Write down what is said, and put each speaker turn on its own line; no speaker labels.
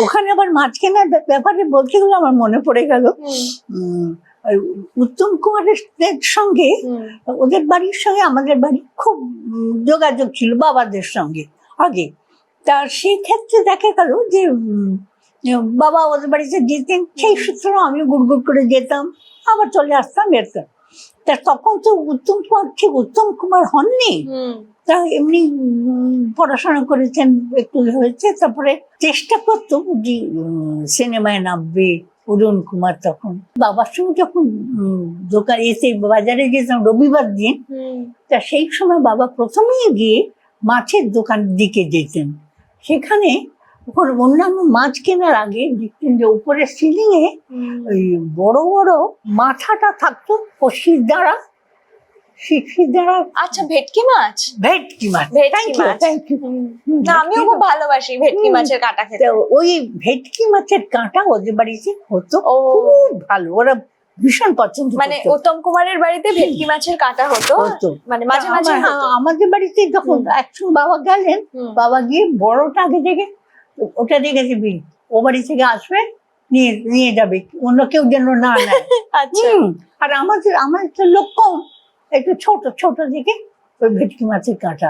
ওখানে আবার মাছ কেনার ব্যাপারে বলতে গেলে আমার মনে পড়ে গেল ওই উত্তম কুমারের সঙ্গে ওদের বাড়ির সঙ্গে আমাদের বাড়ি খুব যোগাযোগ ছিল বাবাদের সঙ্গে আগে। তা সেই ক্ষেত্রে দেখা গেল যে বাবা ওদের বাড়িতে যেতেন, সেই সূত্রে আমি গুড় করে যেতাম, আবার চলে আসতাম এরকম। তা তখন তো উত্তম কুমার ঠিক উত্তম কুমার হননি, তা এমনি পড়াশোনা করেছেন, একটু হয়েছে, তারপরে চেষ্টা করতো যে সিনেমায় নামবে। অরুণ কুমার তখন বাবার সঙ্গে যখন দোকান এসে বাজারে যেতাম রবিবার দিন, তা সেই সময় বাবা প্রথমেই গিয়ে মাছের দোকানের দিকে যেতেন। সেখানে অন্যান্য মাছ কেনার আগে দেখতেন যে উপরের সিলিং এ ওই বড় বড় মাথাটা থাকতো কষির দ্বারা, শিশির দ্বারা।
আচ্ছা, ভেটকি মাছ।
ভেটকি মাছ,
না, আমিও খুব ভালোবাসি ভেটকি মাছের কাঁটা খেতে।
ওই ভেটকি মাছের কাঁটা ওদের বাড়িতে হতো, খুব ভালো, ওরা ভীষণ পছন্দ।
মানে উত্তম কুমারের বাড়িতে ভেটকি মাছের কাঁটা হতো, মানে মাঝে মাঝে।
আমাদের বাড়িতে যখন একসঙ্গে বাবা গেলেন, বাবা গিয়ে বড়টা আগে দেখে ওটা দেখে দিবি, ও বাড়ি থেকে আসবে নিয়ে যাবে, অন্য কেউ যেন না নেয়। আর আমাদের লোক কম, একটু ছোট ছোট দিকে ওই ভেটকি মাছের কাঁটা।